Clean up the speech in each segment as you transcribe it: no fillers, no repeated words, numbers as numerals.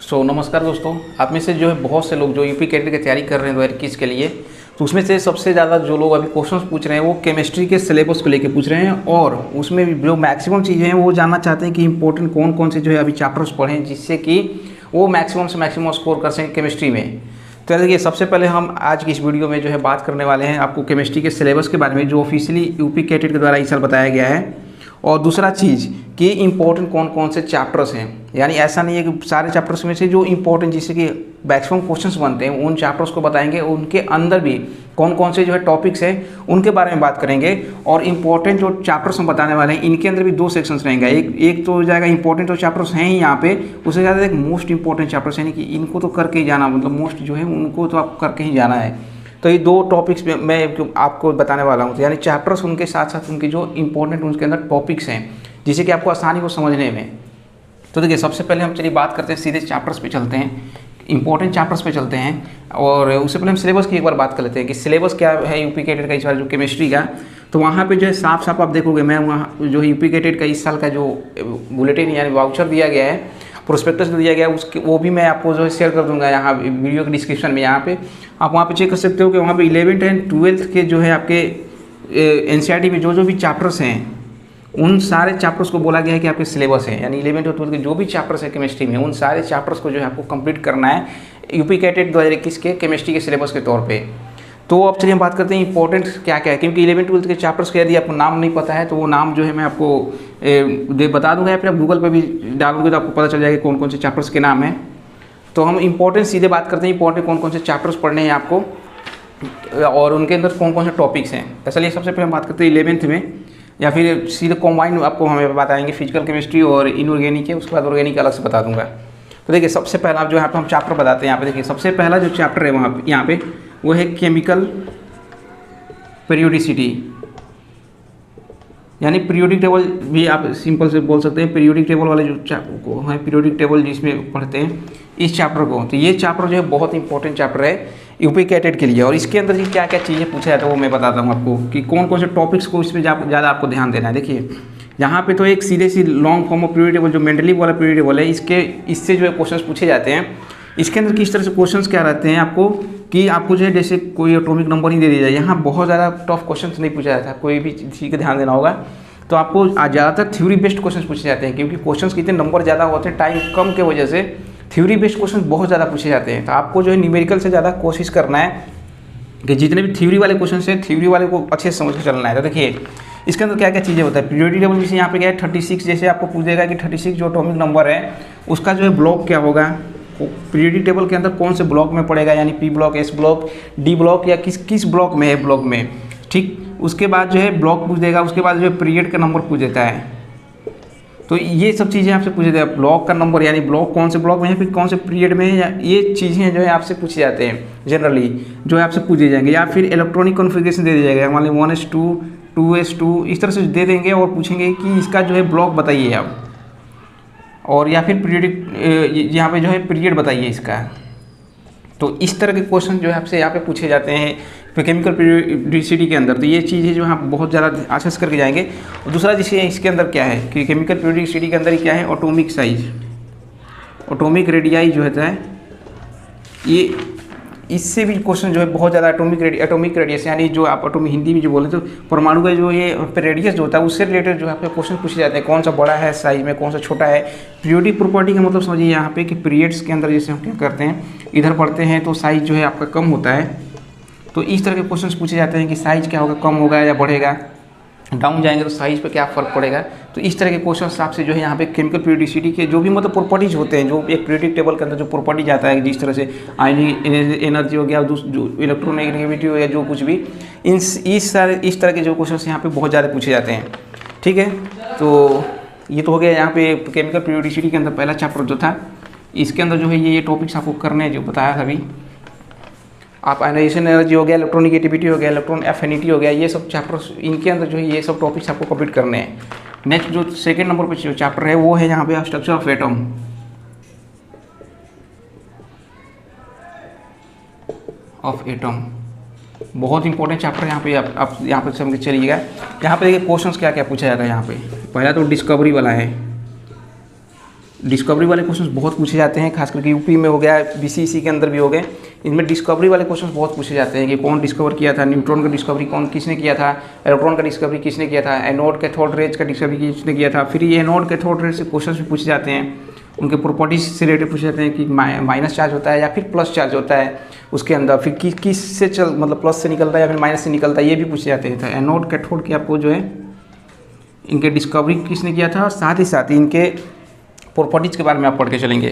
नमस्कार दोस्तों, आप में से जो है बहुत से लोग जो यूपी कैटेगरी की तैयारी कर रहे हैं 2021 के लिए, तो उसमें से सबसे ज़्यादा जो लोग अभी क्वेश्चंस पूछ रहे हैं वो केमिस्ट्री के सिलेबस को लेके पूछ रहे हैं। और उसमें भी जो मैक्सिमम चीज़ें हैं वो जानना चाहते हैं कि इंपॉर्टेंट कौन कौन से जो है अभी चैप्टर्स पढ़ें जिससे कि वो मैक्सिमम से मैक्सिमम स्कोर कर सकें केमिस्ट्री में। तो देखिए, सबसे पहले हम आज की इस वीडियो में जो है बात करने वाले हैं आपको केमिस्ट्री के सिलेबस के बारे में जो ऑफिशियली यूपी कैटेट के द्वारा इस साल बताया गया है। और दूसरा चीज़ कि इंपॉर्टेंट कौन कौन से चैप्टर्स हैं, यानी ऐसा नहीं है कि सारे चैप्टर्स में से जो इंपॉर्टेंट जिससे कि मैक्सिमम क्वेश्चंस बनते हैं उन चैप्टर्स को बताएंगे। उनके अंदर भी कौन कौन से जो है टॉपिक्स हैं उनके बारे में बात करेंगे। और इंपॉर्टेंट जो चैप्टर्स हम बताने वाले हैं इनके अंदर भी दो सेक्शंस रहेंगे। एक तो हो जाएगा इंपॉर्टेंट जो चैप्टर्स हैं ही यहाँ पे, उससे ज़्यादा एक मोस्ट इंपॉर्टेंट चैप्टर्स यानी कि इनको तो करके ही जाना, मतलब मोस्ट जो है उनको तो आप करके ही जाना है। तो ये दो टॉपिक्स मैं आपको बताने वाला हूँ, तो यानी चैप्टर्स उनके साथ साथ उनके जो इंपॉर्टेंट उनके अंदर टॉपिक्स हैं जिससे कि आपको आसानी हो समझने में। तो देखिए, सबसे पहले हम चलिए बात करते हैं, सीधे चैप्टर्स पे चलते हैं, इंपॉर्टेंट चैप्टर्स पे चलते हैं। और उससे पहले हम सिलेबस की एक बार बात कर लेते हैं कि सिलेबस क्या है यूपी कैटेट का इस बार जो केमिस्ट्री का। तो वहाँ पे जो है साफ साफ आप देखोगे, मैं वहाँ जो यूपी कैटेट का इस साल का जो बुलेटिन यानी वाउचर दिया गया है, प्रोस्पेक्टस दिया गया है, उसके वो भी मैं आपको जो है शेयर कर दूंगा यहाँ वीडियो के डिस्क्रिप्शन में। यहाँ पे आप वहाँ पे चेक कर सकते हो कि वहाँ पे 11th एंड 12th के जो है आपके एनसीईआरटी में जो भी चैप्टर्स हैं उन सारे चैप्टर्स को बोला गया है कि आपके सिलेबस है, यानी 11th और 12th के जो भी चैप्टर्स है केमिस्ट्री में उन सारे चैप्टर्स को जो है आपको कंप्लीट करना है यूपी कैटेट 2021 के केमिस्ट्री के सिलेबस के तौर पे। तो अब चलिए हम बात करते हैं इंपॉर्टेंट क्या क्या है, क्योंकि 11th 12th के चैप्टर्स के यदि आपको नाम नहीं पता है तो वो नाम जो है मैं आपको बता दूंगा, या फिर आप गूगल पर भी डालोगे तो आपको पता चल जाएगा कौन कौन से चैप्टर्स के नाम हैं। तो हम इंपॉर्टेंट सीधे बात करते हैं, इंपॉर्टेंट कौन कौन से चैप्टर्स पढ़ने हैं आपको और उनके अंदर कौन कौन से टॉपिक्स हैं। चलिए सबसे पहले हम बात करते हैं 11th में, या फिर सीधे कॉम्बाइंड आपको हमें बताएंगे फिजिकल केमिस्ट्री और इनऑर्गेनिक है, उसके बाद ऑर्गेनिक अलग से बता दूंगा। तो देखिए, सबसे पहला जो यहाँ पे हम चैप्टर बताते हैं, यहाँ पे देखिए सबसे पहला जो चैप्टर है वहाँ यहाँ पे वो है केमिकल पीरियोडिसिटी, यानी पीरियोडिक टेबल भी आप सिंपल से बोल सकते हैं। पीरियोडिक टेबल वाले जो है पीरियोडिक टेबल जिसमें पढ़ते हैं इस चैप्टर को, तो ये चैप्टर जो है बहुत इंपॉर्टेंट चैप्टर है यूपी कैटेट के लिए। और इसके अंदर जी क्या क्या चीज़ें पूछा जाता है वो मैं बताता हूँ आपको कि कौन कौन से टॉपिक्स को इसमें ज़्यादा आपको ध्यान देना है। देखिए, यहाँ पे तो एक सीधे सी long form of periodic table जो मेंडलीव वाला पीरियोडिक टेबल है, इससे जो है क्वेश्चन पूछे जाते हैं। इसके अंदर किस तरह से क्वेश्चंस क्या रहते हैं आपको कि आपको जो है जैसे कोई एटॉमिक नंबर ही दे दिया जाए, यहाँ बहुत ज़्यादा टफ क्वेश्चंस नहीं पूछा जाता है, कोई भी चीज़ का ध्यान देना होगा। तो आपको ज़्यादातर थ्योरी बेस्ड क्वेश्चन पूछे जाते हैं, क्योंकि क्वेश्चंस के इतने नंबर ज़्यादा होते हैं, टाइम कम के वजह से थ्योरी बेस्ड क्वेश्चन बहुत ज़्यादा पूछे जाते हैं। तो आपको जो है न्यूमेरिकल से ज़्यादा कोशिश करना है कि जितने भी थ्योरी वाले क्वेश्चन हैं थ्योरी वाले को अच्छे से समझ के चलना है। तो देखिए, इसके अंदर क्या क्या चीज़ें होता है। पीरियोडिक टेबल जैसे यहाँ पे क्या है 36, जैसे आपको पूछ देगा कि 36 जो एटॉमिक नंबर है उसका जो है ब्लॉक क्या होगा, पीरियोडिक टेबल के अंदर कौन से ब्लॉक में पड़ेगा, यानी P block, S block, D block, या किस ब्लॉक में है ब्लॉक में, ठीक। उसके बाद जो है ब्लॉक पूछ देगा, उसके बाद जो है पीरियड का नंबर पूछ देता है। तो ये सब चीज़ें आपसे पूछे जाते हैं, ब्लॉक का नंबर यानी ब्लॉक कौन से ब्लॉक में है, फिर कौन से पीरियड में है, या ये चीज़ें जो है आपसे पूछे जाते हैं जनरली, जो है आपसे पूछे जाएंगे। या फिर इलेक्ट्रॉनिक कॉन्फ़िगरेशन दे दिया जाएगा, मान ली 1s2 2s2 इस तरह से दे देंगे और पूछेंगे कि इसका जो है ब्लॉक बताइए आप, और या फिर पीरियडिक यहाँ पे जो है पीरियड बताइए इसका। तो इस तरह के क्वेश्चन जो है आपसे यहाँ पे पूछे जाते हैं केमिकल पीरियोडिसिटी के अंदर। तो ये चीज़ें जो हम बहुत ज़्यादा अच्छे से करके जाएंगे। और दूसरा जैसे इसके अंदर क्या है कि केमिकल पीरियोडिसिटी के अंदर ही क्या है, एटॉमिक साइज, एटॉमिक रेडियाई जो होता है, ये इससे भी क्वेश्चन जो है बहुत ज़्यादा एटॉमिक रेडियस, यानी जो आप एटॉमिक हिंदी में जो बोले तो परमाणु का जो ये रेडियस जो होता है उससे रिलेटेड जो है आपके क्वेश्चन पूछे जाते हैं। कौन सा बड़ा है साइज में, कौन सा छोटा है। पीरियोडिक प्रॉपर्टी का मतलब समझिए यहाँ पे कि पीरियड्स के अंदर जैसे हम क्या करते हैं, इधर पढ़ते हैं तो साइज जो है आपका कम होता है, तो इस तरह के क्वेश्चन पूछे जाते हैं कि साइज क्या होगा, कम होगा या बढ़ेगा, डाउन जाएंगे तो साइज पे क्या फ़र्क पड़ेगा। तो इस तरह के क्वेश्चन आपसे जो है यहाँ पे केमिकल पीरियोडिसिटी के जो भी मतलब प्रॉपर्टीज होते हैं, जो एक पीरियोडिक टेबल के अंदर जो प्रॉपर्टी जाता है, जिस तरह से आयनिक एनर्जी हो गया, जो इलेक्ट्रोनेगेटिविटी हो गया, जो कुछ भी इस तरह के जो क्वेश्चन यहाँ पे बहुत ज़्यादा पूछे जाते हैं, ठीक है। तो ये तो हो गया यहाँ पे केमिकल पीरियोडिसिटी के अंदर पहला चैप्टर जो था। इसके अंदर जो है ये टॉपिक्स आपको करने हैं जो बताया था अभी। आप आयनाइजेशन एनर्जी हो गया, इलेक्ट्रोनेगेटिविटी हो गया, इलेक्ट्रॉन एफिनिटी हो गया, ये सब चैप्टर्स इनके अंदर जो है ये सब टॉपिक्स आपको कंप्लीट करने हैं। नेक्स्ट जो सेकंड नंबर पे जो चैप्टर है वो है यहाँ पे स्ट्रक्चर ऑफ एटम। बहुत इंपॉर्टेंट चैप्टर यहाँ पे आप यहाँ पे समझ के चलिएगा। यहाँ पे देखिए क्वेश्चंस क्या क्या पूछा जाता है। यहाँ पे पहला तो डिस्कवरी वाला है, डिस्कवरी वाले क्वेश्चंस बहुत पूछे जाते हैं, खास करके यूपी में हो गया, बीसीसी के अंदर भी हो गए। इनमें डिस्कवरी वाले क्वेश्चंस बहुत पूछे जाते हैं कि कौन डिस्कवर किया था, न्यूट्रॉन का डिस्कवरी किसने किया था, इलेक्ट्रॉन का डिस्कवरी किसने किया था, एनोड कैथोड रेज का डिस्कवरी किसने किया था। फिर ये एनोड कैथोड रेज से क्वेश्चन भी पूछे जाते हैं, उनके प्रॉपर्टीज से रिलेटेड पूछे जाते हैं कि माइनस चार्ज होता है या फिर प्लस चार्ज होता है उसके अंदर, फिर किस से मतलब प्लस से निकलता है या फिर माइनस से निकलता है, ये भी पूछे जाते हैं। तो एनोड कैथोड की आपको जो है इनके डिस्कवरी किसने किया था, और साथ ही इनके प्रॉपर्टीज के बारे में आप पढ़ के चलेंगे।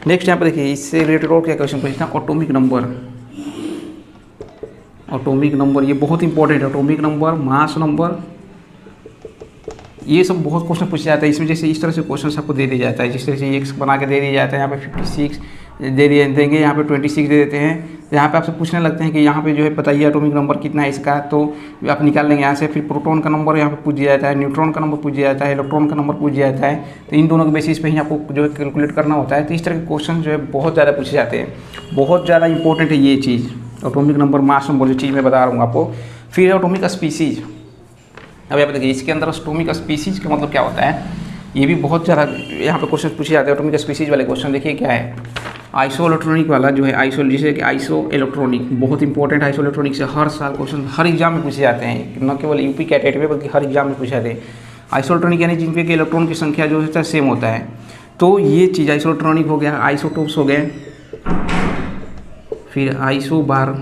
नेक्स्ट यहाँ पर देखिए इससे रिलेटेड और क्या क्वेश्चन पूछता है, एटॉमिक नंबर, ये बहुत इंपॉर्टेंट है। एटॉमिक नंबर, मास नंबर, ये सब बहुत क्वेश्चन पूछा जाता है इसमें। जैसे इस तरह से क्वेश्चन आपको दे दिया जाता है, जिस तरह से एक्स बना के दे दिया जाता है, यहाँ पे 56 देंगे, यहाँ पे 26 दे देते हैं। यहाँ पे आपसे पूछने लगते हैं कि यहाँ पे जो है बताइए एटॉमिक नंबर कितना है इसका, तो आप निकाल लेंगे यहाँ से। फिर प्रोटॉन का नंबर यहाँ पे पूछ दिया जाता है, न्यूट्रॉन का नंबर पूछ दिया जाता है, इलेक्ट्रॉन का नंबर पूछ दिया जाता है। तो इन दोनों के बेसिस पे ही आपको जो है कैलकुलेट करना होता है। तो इस तरह के क्वेश्चन जो है बहुत ज़्यादा पूछे जाते हैं, बहुत ज़्यादा इंपॉर्टेंट है ये चीज़, एटॉमिक नंबर, मास नंबर, जो चीज़ मैं बता रहा हूँ आपको। फिर एटॉमिक स्पीसीज, अब यहाँ पे देखिए इसके अंदर एटॉमिक स्पीसीज का मतलब क्या होता है, ये भी बहुत ज़्यादा यहाँ पे क्वेश्चन पूछे जाते हैं। एटॉमिक स्पीसीज वाले क्वेश्चन देखिए क्या है, आइसो इलेक्ट्रॉनिक वाला जो है, जैसे कि आइसो इलेक्ट्रॉनिक बहुत इंपॉर्टेंट। आइसो इलेक्ट्रॉनिक से हर साल क्वेश्चन हर एग्जाम में पूछे जाते हैं, न केवल यूपी कैटेगरी में बल्कि हर एग्जाम में पूछे जाते हैं। आइसो इलेक्ट्रॉनिक यानी जिनपे कि इलेक्ट्रॉन की संख्या जो होता है सेम होता है। तो ये चीज़ आइसो इलेक्ट्रॉनिक हो गया, आइसोटोप्स हो गए, फिर आइसो बार।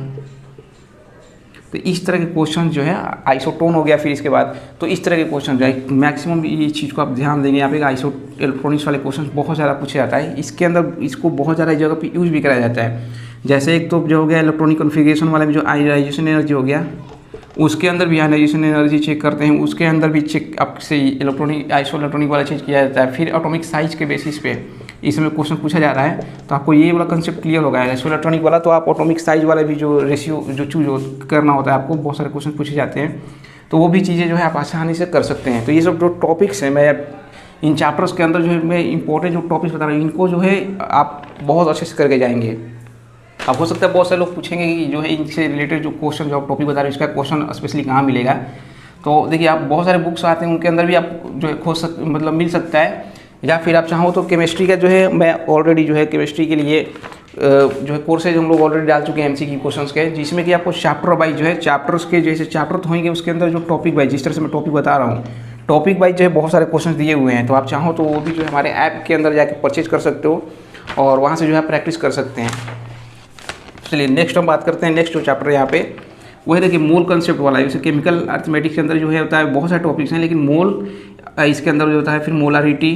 तो इस तरह के क्वेश्चन जो है, आइसोटोन हो गया फिर इसके बाद। तो इस तरह के क्वेश्चन जो है मैक्सिमम ये चीज़ को आप ध्यान देंगे। यहाँ पे आइसो इलेक्ट्रॉनिक्स वाले क्वेश्चन बहुत ज़्यादा पूछा जाता है। इसके अंदर इसको बहुत ज़्यादा जगह पे यूज़ भी कराया जाता है। जैसे एक तो जो हो गया इलेक्ट्रॉनिक कॉन्फ़िगरेशन वाले में जो आयनाइजेशन एनर्जी हो गया, उसके अंदर भी आयनाइजेशन एनर्जी चेक करते हैं, उसके अंदर भी चेक आपसे इलेक्ट्रॉनिक आइसो इलेक्ट्रॉनिक वाला चीज़ किया जाता है। फिर एटॉमिक साइज के बेसिस पे इसमें क्वेश्चन पूछा जा रहा है, तो आपको ये वाला कंसेप्ट क्लियर होगा आइसो इलेक्ट्रॉनिक वाला। तो आप एटॉमिक साइज वाला भी जो रेशियो जो चूज करना होता है आपको, बहुत सारे क्वेश्चन पूछे जाते हैं, तो वो भी चीज़ें जो है आप आसानी से कर सकते हैं। तो ये सब जो टॉपिक्स हैं, मैं इन चैप्टर्स के अंदर जो है मैं इंपॉर्टेंट जो टॉपिक्स बता रहा हूँ, इनको जो है आप बहुत अच्छे से करके जाएंगे। अब हो सकता है बहुत सारे लोग पूछेंगे कि जो है इनसे रिलेटेड जो क्वेश्चन जो आप टॉपिक बता रहे हैं इसका क्वेश्चन स्पेशली कहाँ मिलेगा। तो देखिए आप बहुत सारे बुक्स आते हैं, उनके अंदर भी आप जो है मतलब मिल सकता है, या फिर आप चाहो तो केमिस्ट्री का जो है मैं ऑलरेडी जो है केमिस्ट्री के लिए जो है कोर्सेज हम लोग ऑलरेडी डाल चुके हैं MCQ क्वेश्चंस के, जिसमें कि आपको चैप्टर वाइज जो है चैप्टर्स के जैसे चैप्टर तो होंगे, उसके अंदर जो टॉपिक वाइज, जिस तरह से मैं टॉपिक बता रहा हूँ, टॉपिक वाइज जो है बहुत सारे क्वेश्चन दिए हुए हैं। तो आप चाहो तो वो भी जो है हमारे ऐप के अंदर जाके परचेज कर सकते हो और वहाँ से जो है प्रैक्टिस कर सकते हैं। चलिए नेक्स्ट हम बात करते हैं। नेक्स्ट जो चैप्टर यहाँ पे वो है देखिए मोल कंसेप्ट वाला है। जैसे केमिकल अर्थमेटिक्स के अंदर जो है होता है बहुत सारे टॉपिक्स हैं, लेकिन मोल इसके अंदर जो होता है, फिर मोलारिटी,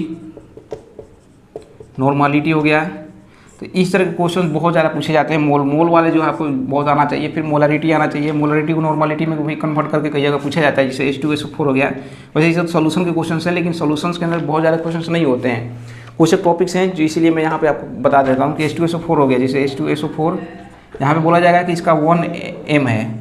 नॉर्मालिटी हो गया। तो इस तरह के क्वेश्चन बहुत ज़्यादा पूछे जाते हैं। मोल वाले जो है आपको बहुत आना चाहिए, फिर मोलारिटी आना चाहिए। मोलारिटी को नॉर्मालिटी में भी कन्वर्ट करके कई जगह पूछा जाता है, जैसे H2SO4 हो गया। वैसे ये सब सोल्यूशन के क्वेश्चन हैं, लेकिन सोल्यूशंस के अंदर बहुत ज़्यादा क्वेश्चन नहीं होते हैं, कुछ एक टॉपिक्स हैं, जो इसीलिए मैं यहाँ पे आपको बता देता हूँ कि H2SO4 हो गया। जैसे H2SO4 यहाँ पे बोला जाएगा कि इसका 1m है,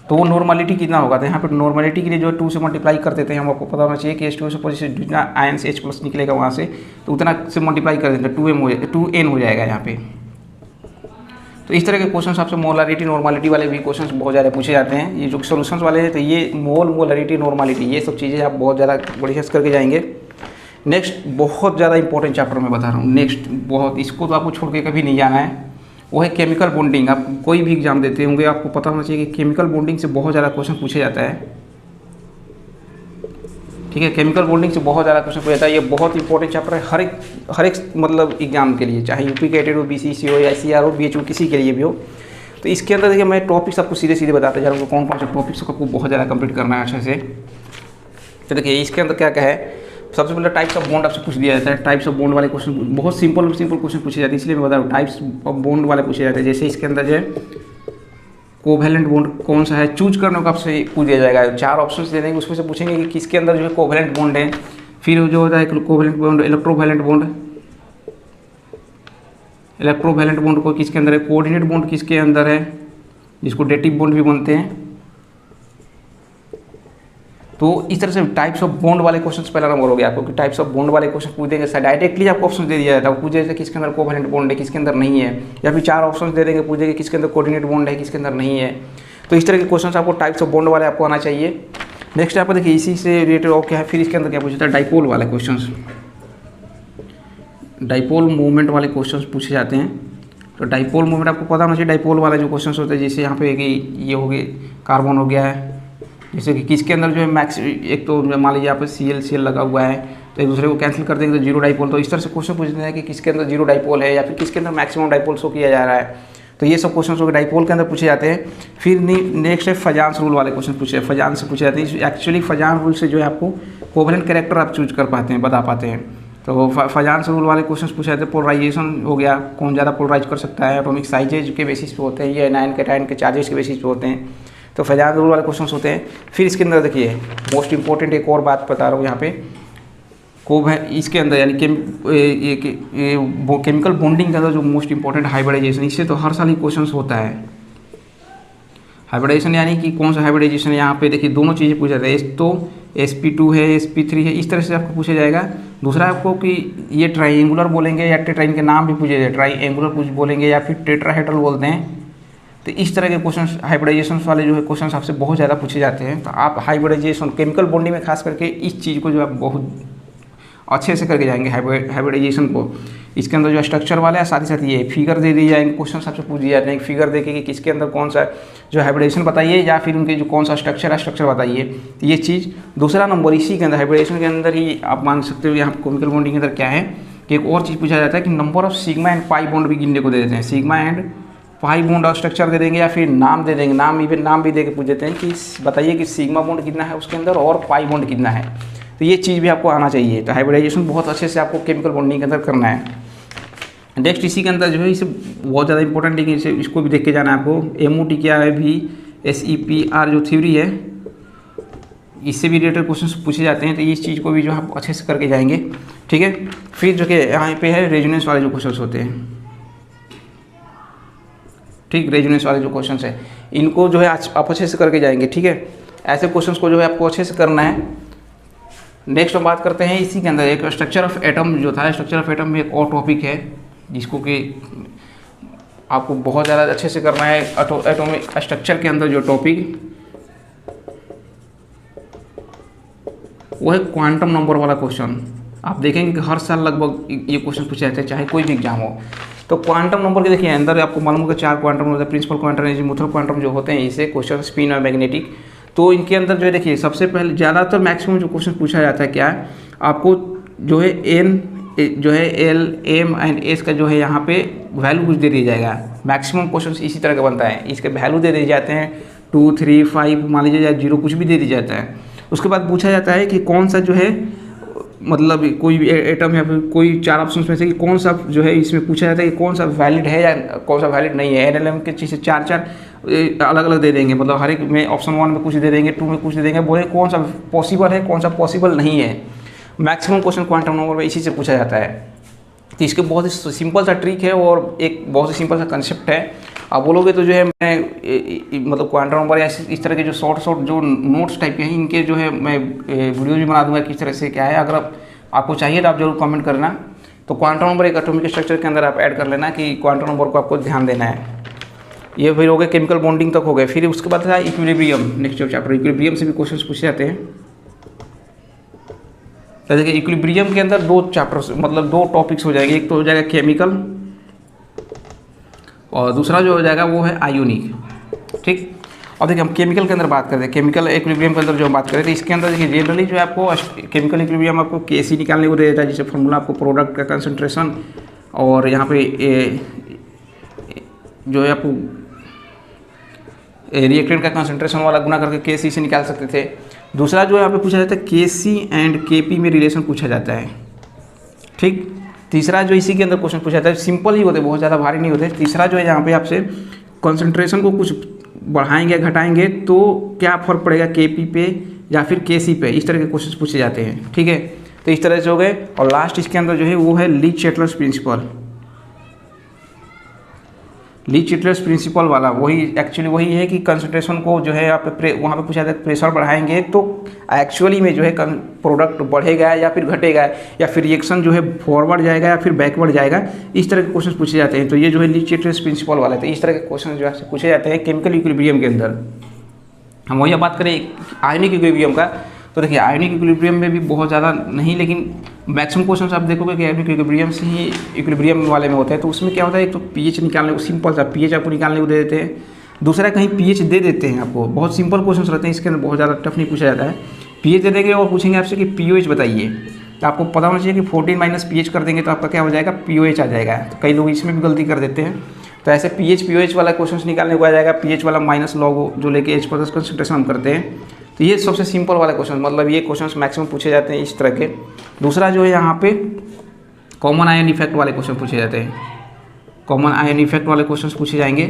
तो वो नॉर्मलिटी कितना होगा। तो यहाँ पर नॉर्मलिटी के लिए जो 2 से मल्टीप्लाई कर देते हैं, हम आपको पता होना चाहिए कि H2SO4 से जितना आयन से H+ निकलेगा वहाँ से, तो उतना से मल्टीप्लाई कर देते हैं, 2n हो जाएगा यहाँ पे। तो इस तरह के क्वेश्चन आपसे मोलारिटी नॉर्मलिटी वाले भी क्वेश्चन बहुत ज़्यादा पूछे जाते हैं। ये जो सॉल्यूशंस वाले हैं, तो ये मोलारिटी नॉर्मलिटी ये सब चीज़ें आप बहुत ज़्यादा बढ़िया से करके जाएंगे। नेक्स्ट बहुत ज़्यादा इंपॉर्टेंट चैप्टर मैं बता रहा हूँ, नेक्स्ट बहुत, इसको तो आपको छोड़ के कभी नहीं जाना है, वो है केमिकल बॉन्डिंग। आप कोई भी एग्जाम देते होंगे, आपको पता होना चाहिए कि केमिकल बॉन्डिंग से बहुत ज़्यादा क्वेश्चन पूछे जाता है। ठीक है, केमिकल बॉन्डिंग से बहुत ज़्यादा क्वेश्चन पूछा जाता है। ये बहुत इंपॉर्टेंट चैप्टर है हर एक मतलब एग्जाम के लिए, चाहे यूपी कैटेड हो, BCC हो, या CR हो, BHO, किसी के लिए भी हो। तो इसके अंदर देखिए मैं टॉपिक्स आपको सीधे सीधे बताते जा रहा हूँ, कौन कौन से टॉपिक्स आपको बहुत ज़्यादा कंप्लीट करना है अच्छे से। तो देखिए इसके अंदर क्या क्या है, सबसे पहले टाइप्स ऑफ बॉन्ड आपसे पूछ दिया जाता है। टाइप्स ऑफ बॉन्ड वाले क्वेश्चन बहुत सिंपल क्वेश्चन पूछे जाते हैं, इसलिए मैं बता रहा हूँ टाइप्स ऑफ बॉन्ड वाले पूछे जाते हैं। जैसे इसके अंदर जो है कोवैलेंट बॉन्ड कौन सा है, चूज करने को आपसे पूछ दिया जाएगा। 4 ऑप्शंस दे देंगे, उसमें से पूछेंगे कि किसके अंदर जो है कोवैलेंट बॉन्ड है। फिर जो होता है कोवैलेंट बॉन्ड, इलेक्ट्रोवैलेंट बॉन्ड को किसके अंदर है, कोऑर्डिनेट बॉन्ड किसके अंदर है, जिसको डेटिव बॉन्ड भी बनते हैं। तो इस तरह से टाइप्स ऑफ बॉन्ड वाले क्वेश्चन पहला नंबर हो गया, क्योंकि टाइप्स ऑफ बॉन्ड वाले क्वेश्चन पूछ देंगे, डायरेक्टली आपको ऑप्शन दे दिया जाता है, वो पूछ देंगे किसके अंदर कोवैलेंट बॉन्ड है, किसके अंदर नहीं है, या फिर 4 ऑप्शन दे देंगे, पूछ देंगे किसके अंदर कोऑर्डिनेट बॉन्ड है, किसके अंदर नहीं है। तो इस तरह के क्वेश्चन आपको टाइप्स ऑफ बॉन्ड वाले आपको आना चाहिए। नेक्स्ट यहाँ पर देखिए इसी से रिलेटेड और क्या है, फिर इसके अंदर क्या पूछता है, डाइपोल वाले क्वेश्चन। डाइपोल मूवमेंट वाले क्वेश्चंस पूछे जाते हैं। तो डाइपोल मूवमेंट आपको पता होना चाहिए, डाइपोल वाला जो क्वेश्चंस होते हैं, जैसे यहाँ पे कि ये हो गए कार्बन हो गया है, जैसे कि किसके अंदर जो है मैक्स, एक तो मान लीजिए यहाँ पे Cl लगा हुआ है, तो एक दूसरे को कैंसिल कर देंगे तो जीरो डाइपोल। तो इस तरह से क्वेश्चन पूछते हैं कि किसके अंदर जीरो डाइपोल है या फिर किसके अंदर मैक्सिमम डाइपोल शो किया जा रहा है। तो ये सब क्वेश्चन हो गए डाइपोल के अंदर पूछे जाते हैं। फिर नेक्स्ट है फजान्स रूल वाले क्वेश्चन पूछे, फजान से पूछे जाते हैं। एक्चुअली फजान रूल से जो है आपको कोवेलेंट कैरेक्टर आप चूज कर पाते हैं, बता पाते हैं। तो फजान्स रूल वाले क्वेश्चन पूछे जाते हैं। पोलराइजेशन हो गया, कौन ज़्यादा पोलराइज कर सकता है, एटॉमिक साइजेज के बेसिस पे होते हैं, ये एनायन कैटायन के चार्जेस के बेसिस पे होते हैं। तो फजान रूल वाले क्वेश्चन होते हैं। फिर इसके अंदर देखिए मोस्ट इंपॉर्टेंट एक और बात बता रहा हूँ यहाँ पे, इसके अंदर यानी केमिकल बॉन्डिंग के अंदर जो मोस्ट इंपॉर्टेंट हाइब्रिडाइजेशन, इससे तो हर साल ही क्वेश्चन होता है। हाइब्रिडाइजेशन यानी कि कौन सा हाइब्रिडाइजेशन, यहाँ पे देखिए दोनों चीज़ें पूछा जाता है, तो sp2 है, sp3 है, इस तरह से आपको पूछा जाएगा। दूसरा आपको कि ये ट्राइंगुलर बोलेंगे या टेट्राइन के नाम भी पूछे जाए, ट्राइंगुलर कुछ बोलेंगे या फिर टेट्राहेड्रल बोलते हैं। तो इस तरह के क्वेश्चन हाइब्रिडाइजेशन वाले जो है क्वेश्चन आपसे बहुत ज़्यादा पूछे जाते हैं। तो आप हाइब्रिडाइजेशन केमिकल बॉन्डिंग में खास करके इस चीज़ को जो आप बहुत अच्छे से करके जाएंगे हाइब्रिडाइजेशन को। इसके अंदर जो स्ट्रक्चर वाला है, साथ ही साथ ये फिगर दे दिए जाएंगे, क्वेश्चन सबसे पूछ दिए जाते हैं, फिगर देके कि किसके अंदर कौन सा जो हाइब्रिडाइजेशन बताइए या फिर उनके जो कौन सा स्ट्रक्चर है, स्ट्रक्चर बताइए। तो ये चीज़ दूसरा नंबर इसी के अंदर हाइब्रिडाइजेशन के अंदर ही आप मान सकते हो। यहाँ केमिकल बॉन्डिंग के अंदर क्या है कि एक और चीज़ पूछा जाता है कि number of sigma and pi bond भी गिनने को दे देते हैं। सिग्मा एंड पाई बॉन्ड और स्ट्रक्चर दे देंगे या फिर नाम दे देंगे, नाम भी दे के पूछ देते हैं कि बताइए कि सिग्मा बॉन्ड कितना है उसके अंदर और पाई बॉन्ड कितना है। तो ये चीज़ भी आपको आना चाहिए। तो हाइब्रिडाइजेशन बहुत अच्छे से आपको केमिकल बॉन्डिंग के अंदर करना है। नेक्स्ट इसी के अंदर जो है इसे बहुत ज़्यादा इंपॉर्टेंट, लेकिन इसको भी देख के जाना है आपको। MOT क्या है भी, SEPR जो थ्योरी है, इससे भी रिलेटेड क्वेश्चन पूछे जाते हैं। तो इस चीज़ को भी जो आप अच्छे से करके जाएंगे, ठीक है। फिर जो कि यहाँ पे है रेजोनेंस वाले जो क्वेश्चन होते हैं, ठीक, रेजोनेंस वाले जो क्वेश्चन है इनको जो है आप अच्छे से करके जाएंगे, ठीक है। ऐसे क्वेश्चन को जो है आपको अच्छे से करना है। नेक्स्ट हम बात करते हैं इसी के अंदर एक स्ट्रक्चर ऑफ एटम जो था। स्ट्रक्चर ऑफ एटम में एक और टॉपिक है जिसको कि आपको बहुत ज़्यादा अच्छे से करना है। एटॉमिक स्ट्रक्चर के अंदर जो टॉपिक वो है क्वांटम नंबर वाला क्वेश्चन। आप देखेंगे कि हर साल लगभग ये क्वेश्चन पूछे जाते हैं, चाहे कोई भी एग्जाम हो। तो क्वांटम नंबर के देखिए अंदर आपको मालूम होगा 4 क्वांटम होता है, प्रिंसिपल क्वांटम, एजीमुथल क्वांटम जो होते हैं, इसे क्वेश्चन स्पिन और मैग्नेटिक। तो इनके अंदर जो है देखिए सबसे पहले ज़्यादातर मैक्सिमम जो क्वेश्चन पूछा जाता है क्या है, आपको जो है N जो है L M एंड S का जो है यहाँ पे वैल्यू कुछ दे दिया जाएगा। मैक्सिमम क्वेश्चन इसी तरह का बनता है, इसके वैल्यू दे दिए जाते हैं 2, 3, 5 मान लीजिए या 0 कुछ भी दे दिया जाता है। उसके बाद पूछा जाता है कि कौन सा जो है मतलब कोई भी एटम या फिर कोई 4 ऑप्शन में से कि कौन सा जो है इसमें पूछा जाता है कि कौन सा वैलिड है या कौन सा वैलिड नहीं है। NLM के चीज़ें 4 अलग अलग दे देंगे, मतलब हर एक में ऑप्शन 1 में कुछ दे देंगे, 2 में कुछ दे देंगे, बोले कौन सा पॉसिबल है कौन सा पॉसिबल नहीं है। मैक्सिमम क्वेश्चन क्वांटम नंबर में इसी से पूछा जाता है। तो इसके बहुत ही सिंपल सा ट्रिक है और एक बहुत ही सिंपल सा कंसेप्ट है। आप बोलोगे तो जो है मैं मतलब क्वांटम नंबर या इस तरह के जो शॉर्ट जो नोट्स टाइप के हैं इनके जो है मैं वीडियो भी बना दूंगा किस तरह से क्या है। अगर आपको चाहिए तो आप जरूर कमेंट करना। तो क्वांटम नंबर एक एटॉमिक स्ट्रक्चर के अंदर आप ऐड कर लेना कि क्वांटम नंबर को आपको ध्यान देना है। ये फिर हो गए केमिकल बॉन्डिंग तक हो गए। फिर उसके बाद था इक्विलिब्रियम। नेक्स्ट चैप्टर इक्विलिब्रियम से भी क्वेश्चन पूछे जाते हैं। तो देखिए इक्विलिब्रियम के अंदर 2 चैप्टर्स मतलब 2 टॉपिक्स हो जाएंगे। एक तो हो जाएगा केमिकल और दूसरा जो हो जाएगा वो है आयोनिक, ठीक। अब देखिए हम केमिकल के अंदर बात करते हैं। केमिकल इक्विलिब्रियम के अंदर जो हम बात करें तो इसके अंदर देखिए जनरली जो है आपको केमिकल इक्विलिब्रियम आपको Kc निकालने को दे देता है, जिससे फॉर्मूला आपको प्रोडक्ट का कंसंट्रेशन और यहाँ पे जो है आपको रिएक्टेंट का कंसंट्रेशन वाला गुना करके Kc से निकाल सकते थे। दूसरा जो यहाँ पे पूछा जाता है Kc एंड Kp में रिलेशन पूछा जाता है, ठीक। तीसरा जो इसी के अंदर क्वेश्चन पूछा जाता है, सिंपल ही होते, बहुत ज़्यादा भारी नहीं होते। तीसरा जो है यहाँ पे आपसे कंसंट्रेशन को कुछ बढ़ाएंगे घटाएंगे तो क्या फर्क पड़ेगा Kp पे या फिर Kc पे, इस तरह के क्वेश्चन पूछे जाते हैं, ठीक है। तो इस तरह से हो गए। और लास्ट इसके अंदर जो है वो है ली-चाटलर्स प्रिंसिपल। ली-चाटलर्स प्रिंसिपल वाला वही एक्चुअली वही है कि कंसंट्रेशन को जो है आप वहाँ पे पूछा जाता है प्रेशर बढ़ाएंगे तो एक्चुअली में जो है प्रोडक्ट बढ़ेगा या फिर घटेगा या फिर रिएक्शन जो है फॉरवर्ड जाएगा या फिर बैकवर्ड जाएगा, इस तरह के क्वेश्चन पूछे जाते हैं। तो ये जो है ली-चाटलर्स प्रिंसिपल वाला है। तो इस तरह के क्वेश्चन जो है पूछे जाते हैं केमिकल इक्विलिब्रियम के अंदर। हम वही बात करें आयनिक इक्विलिब्रियम का, तो देखिए आयोनिक इक्विलिब्रियम में भी बहुत ज़्यादा नहीं, लेकिन मैक्सिमम क्वेश्चन आप देखोगे कि आयोनिक इक्विलिब्रियम से ही इक्विलिब्रियम वाले में होते हैं। तो उसमें क्या होता है, एक तो पीएच निकालने को, सिंपल सा पीएच आपको निकालने को दे देते हैं, दूसरा कहीं पीएच दे देते हैं आपको। बहुत सिंपल क्वेश्चन रहते हैं, इसके अंदर बहुत ज़्यादा टफ नहीं पूछा जाता है। पीएच दे देंगे और पूछेंगे आपसे कि पीओएच बताइए, तो आपको पता होना चाहिए कि 14 माइनस पीएच कर देंगे तो आपका क्या हो जाएगा, पीओएच आ जाएगा। तो कई लोग इसमें भी गलती कर देते हैं। तो ऐसे पीएच पीओएच वाला क्वेश्चन निकालने को आ जाएगा, पीएच वाला माइनस लॉग जो लेके H पर कंसंट्रेशन हम करते हैं। तो ये सबसे सिंपल वाला क्वेश्चन, मतलब ये क्वेश्चन मैक्सिमम पूछे जाते हैं इस तरह के। दूसरा जो है यहाँ पे कॉमन आयन इफेक्ट वाले क्वेश्चन पूछे जाते हैं, कॉमन आयन इफेक्ट वाले क्वेश्चन पूछे जाएंगे।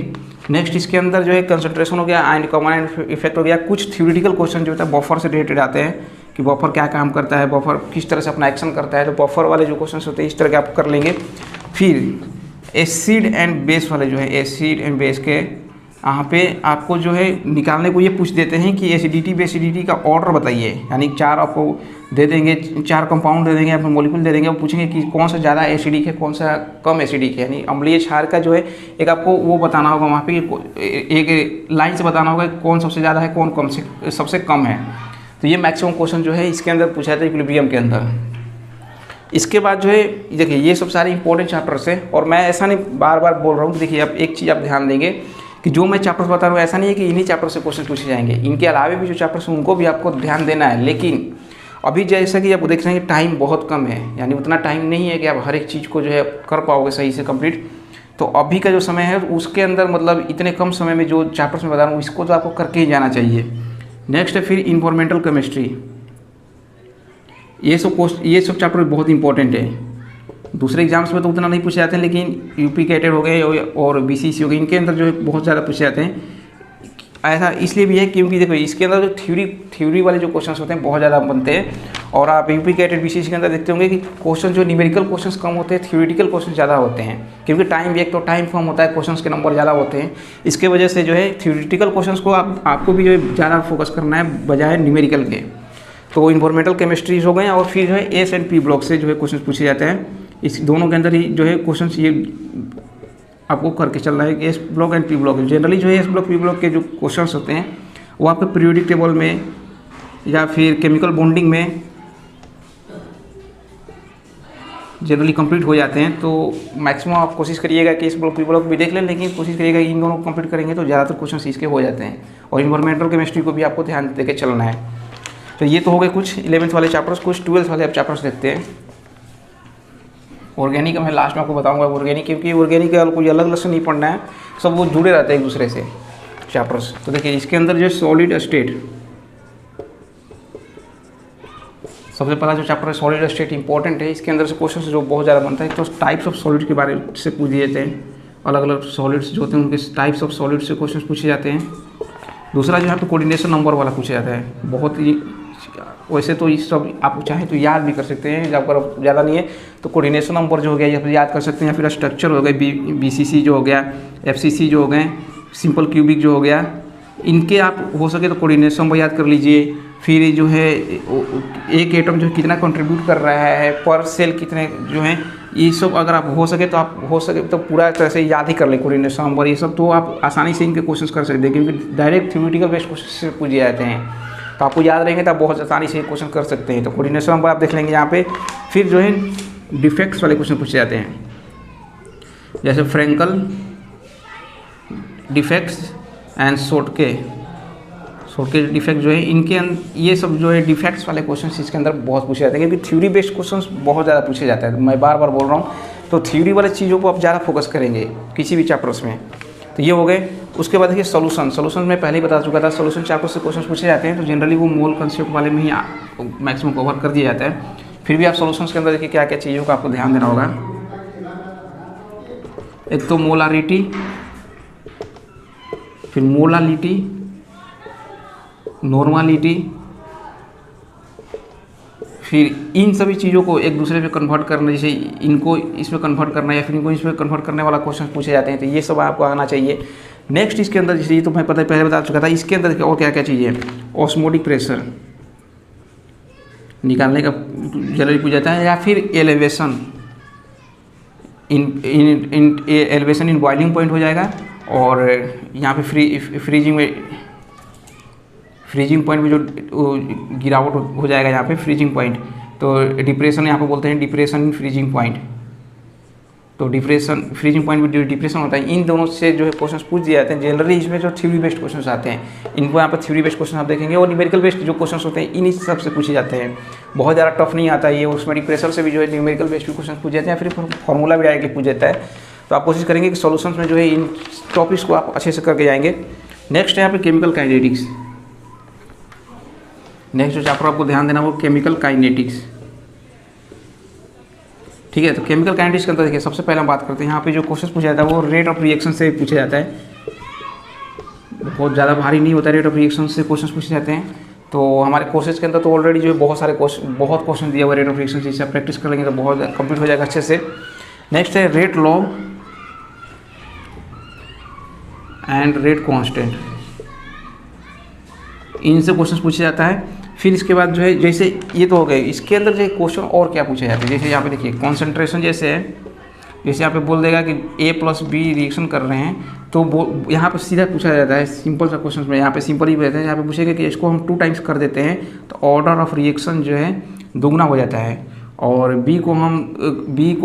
नेक्स्ट इसके अंदर जो है कंसंट्रेशन हो गया, आयन कॉमन आयन इफेक्ट हो गया। कुछ थ्योरेटिकल क्वेश्चन जो होता है बफर से रिलेटेड आते हैं कि बफर क्या काम करता है, बफर किस तरह से अपना एक्शन करता है। तो बफर वाले जो क्वेश्चन होते हैं इस तरह के आप कर लेंगे। फिर एसिड एंड बेस वाले जो है, एसिड एंड बेस के यहाँ पे आपको जो है निकालने को ये पूछ देते हैं कि एसिडिटी बेसिडिटी का ऑर्डर बताइए। यानी 4 आपको दे देंगे, 4 कंपाउंड दे देंगे, आपको मॉलिक्यूल दे देंगे, वो पूछेंगे कि कौन सा ज़्यादा एसिडिक है, कौन सा कम एसिडिक है। यानी अम्लीय क्षार का जो है एक आपको वो बताना होगा वहाँ पे, एक लाइन से बताना होगा कौन सबसे ज़्यादा है, कौन कम से सबसे कम है। तो ये मैक्सिमम क्वेश्चन जो है इसके अंदर पूछा जाता है इक्विलिब्रियम के अंदर। इसके बाद जो है देखिए ये सब सारे इंपॉर्टेंट चैप्टर्स है, और मैं ऐसा नहीं बार बार बोल रहा हूँ कि देखिए अब एक चीज़ आप ध्यान देंगे कि जो मैं चैप्टर्स बता रहा हूँ ऐसा नहीं है कि इन्हीं चैप्टर से क्वेश्चन पूछे जाएंगे, इनके अलावा भी जो चैप्टर्स हैं उनको भी आपको ध्यान देना है। लेकिन अभी जैसा कि आप देख रहे हैं टाइम बहुत कम है, यानी उतना टाइम नहीं है कि आप हर एक चीज़ को जो है कर पाओगे सही से कंप्लीट। तो अभी का जो समय है उसके अंदर मतलब इतने कम समय में जो चैप्टर्स मैं बता रहा हूँ इसको तो आपको करके ही जाना चाहिए। नेक्स्ट है फिर इन्वायरमेंटल केमिस्ट्री, ये सब चैप्टर बहुत इंपॉर्टेंट है। दूसरे एग्जाम्स में तो उतना नहीं पूछे जाते हैं, लेकिन यूपी कैटेड हो गए और बीसीसी हो गए, इनके अंदर जो है बहुत ज़्यादा पूछे जाते हैं। ऐसा इसलिए भी है क्योंकि देखो इसके अंदर जो थ्योरी वाले जो क्वेश्चंस होते हैं बहुत ज़्यादा बनते हैं। और आप यूपी कैटेड बीसीसी के अंदर देखते होंगे कि क्वेश्चन जो न्यूमेरिकल क्वेश्चंस कम होते हैं, थ्योरेटिकल क्वेश्चन ज़्यादा होते हैं, क्योंकि टाइम भी एक तो टाइम कम होता है, क्वेश्चंस के नंबर ज़्यादा होते हैं। इसके वजह से जो है थ्योरेटिकल क्वेश्चंस को आपको भी जो है ज़्यादा फोकस करना है बजाय न्यूमेरिकल के। तो इन्वायरमेंटल केमिस्ट्रीज हो गए, और फिर जो है एस एंड पी ब्लॉक से जो है क्वेश्चन पूछे जाते हैं। इस दोनों के अंदर ही जो है क्वेश्चन ये आपको करके चलना है, S block and P block. Generally जो है एस ब्लॉक पी ब्लॉक के जो क्वेश्चंस होते हैं वो आपके पीरियोडिक टेबल में या फिर केमिकल बॉन्डिंग में जनरली कंप्लीट हो जाते हैं। तो मैक्सिमम आप कोशिश करिएगा कि एस ब्लॉक पी ब्लॉक भी देख लें, लेकिन कोशिश करिएगा इन दोनों को कंप्लीट करेंगे तो ज़्यादातर क्वेश्चन इसके हो जाते हैं। और इन्वायरमेंटल केमिस्ट्री को भी आपको ध्यान देकर चलना है। तो ये तो हो गए कुछ 11th वाले चैप्टर्स। कुछ 12th वाले आप चैप्टर्स देखते हैं। ऑर्गेनिक मैं लास्ट में आपको बताऊंगा ऑर्गेनिक, क्योंकि ऑर्गेनिक का कोई अलग लेसन नहीं पढ़ना है, सब वो जुड़े रहते हैं एक दूसरे से चैप्टर्स। तो देखिए इसके अंदर जो सॉलिड स्टेट, सबसे पहला जो चैप्टर है सॉलिड स्टेट इंपॉर्टेंट है। इसके अंदर से क्वेश्चन जो बहुत ज़्यादा बनता है, तो टाइप्स ऑफ सॉलिड के बारे से पूछ दिए जाते हैं, अलग अलग सॉलिड्स जो होते हैं उनके टाइप्स ऑफ सॉलिड से क्वेश्चन पूछे जाते हैं। दूसरा जो यहाँ पे कोऑर्डिनेशन नंबर वाला पूछा जाता है, बहुत ही वैसे तो ये सब आप चाहें तो याद भी कर सकते हैं, जब अगर ज़्यादा नहीं है तो कोऑर्डिनेशन नंबर जो हो गया या फिर याद कर सकते हैं, या फिर स्ट्रक्चर हो गए बीसीसी जो हो गया, एफसीसी जो हो गए, सिंपल क्यूबिक जो हो गया, इनके आप हो सके तो कोऑर्डिनेशन नंबर याद कर लीजिए। फिर जो है एक एटम जो कितना कंट्रीब्यूट कर रहा है, पर सेल कितने जो है, ये सब अगर आप हो सके तो पूरा तरह से याद ही कर लें कोऑर्डिनेशन नंबर। ये सब तो आप आसानी से इनके क्वेश्चन कर सकते हैं, क्योंकि डायरेक्ट थ्योरेटिकल बेस्ड क्वेश्चन से पूछे जाते हैं। तो आपको याद रहेंगे तो आप बहुत आसानी से क्वेश्चन कर सकते हैं। तो कोऑर्डिनेशन नंबर आप देख लेंगे यहाँ पे। फिर जो है डिफेक्ट्स वाले क्वेश्चन पूछे जाते हैं, जैसे Frenkel defects and Schottky defect जो है, इनके ये सब जो है डिफेक्ट्स वाले क्वेश्चन इसके अंदर बहुत पूछे जाते हैं, क्योंकि थ्योरी बेस्ड क्वेश्चन बहुत ज़्यादा पूछे जाते हैं। मैं बार बार बोल रहा हूँ, तो थ्योरी वाले चीज़ों को आप ज़्यादा फोकस करेंगे किसी भी चैप्टर्स में। तो ये हो गए। उसके बाद देखिए सॉल्यूशन में पहले ही बता चुका था, सॉल्यूशन चैप्टर से क्वेश्चन पूछे जाते हैं, तो जनरली वो मोल कंसेप्ट वाले में ही मैक्सिमम कवर कर दिया जाता है। फिर भी आप सॉल्यूशंस के अंदर देखिए क्या क्या चीज़ों का आपको ध्यान देना होगा। एक तो मोलारिटी, फिर मोलालिटी, नॉर्मालिटी, फिर इन सभी चीज़ों को एक दूसरे पे कन्वर्ट करना, जैसे इनको इसमें कन्वर्ट करना या फिर इनको इसमें कन्वर्ट करने वाला क्वेश्चन पूछे जाते हैं। तो ये सब आपको आना चाहिए। नेक्स्ट इसके अंदर जैसे ये तो मैं पहले बता चुका था, इसके अंदर और क्या क्या चीज़ें हैं, ऑस्मोटिक प्रेशर निकालने का जनरली पूछा जाता है, या फिर elevation elevation in boiling point हो जाएगा, और यहाँ पे फ्रीजिंग में फ्रीजिंग पॉइंट में जो गिरावट हो जाएगा यहाँ पे फ्रीजिंग पॉइंट, तो डिप्रेशन यहाँ पे बोलते हैं डिप्रेशन इन फ्रीजिंग पॉइंट। तो डिप्रेशन फ्रीजिंग पॉइंट में जो डिप्रेशन होता है, इन दोनों से जो है क्वेश्चन पूछ दिए जाते हैं। जनरली इसमें जो थ्योरी बेस्ड क्वेश्चन आते हैं, इनको यहाँ पर थ्योरी बेस्ड क्वेश्चन आप देखेंगे, और न्यूमेरिकल बेस्ड जो क्वेश्चन होते हैं इन्हीं सब से पूछे जाते हैं। बहुत ज़्यादा टफ नहीं आता ये, उसमें डिप्रेशन से भी जो है न्यूमेरिकल बेस्ड क्वेश्चन पूछ जाते हैं, फिर फॉर्मूला भी डायरेक्टली पूछ जाता है। तो आप कोशिश करेंगे कि सॉल्यूशंस में जो है इन टॉपिक्स को आप अच्छे से करके जाएंगे। नेक्स्ट है यहाँ पे केमिकल काइनेटिक्स। नेक्स्ट जो चैप्टर आपको ध्यान देना वो केमिकल काइनेटिक्स, ठीक है। तो केमिकल काइनेटिक्स के अंदर देखिए सबसे पहले हम बात करते हैं, यहाँ पे जो क्वेश्चन पूछा जाता है वो रेट ऑफ रिएक्शन से पूछा जाता है। बहुत ज़्यादा भारी नहीं होता, रेट ऑफ रिएक्शन से क्वेश्चन पूछे जाते हैं। तो हमारे कोर्सेज के अंदर तो ऑलरेडी जो है बहुत क्वेश्चन दिया हुआ है रेट ऑफ रिएक्शन से, इससे प्रैक्टिस कर लेंगे तो बहुत कंप्लीट हो जाएगा अच्छे से। नेक्स्ट है rate law and rate constant, इनसे क्वेश्चन पूछा जाता है। फिर इसके बाद जो है जैसे ये तो हो गए, इसके अंदर जो क्वेश्चन और क्या पूछा जाता है, जैसे यहाँ पे देखिए कॉन्सेंट्रेशन जैसे है, जैसे यहाँ पे बोल देगा कि A+B रिएक्शन कर रहे हैं, तो यहाँ पे सीधा पूछा जाता है सिंपल सा क्वेश्चन में। यहाँ पे सिंपल ही रहता है, यहाँ पे पूछेगा कि इसको हम 2 टाइम्स कर देते हैं तो ऑर्डर ऑफ रिएक्शन जो है दुगना हो जाता है, और B को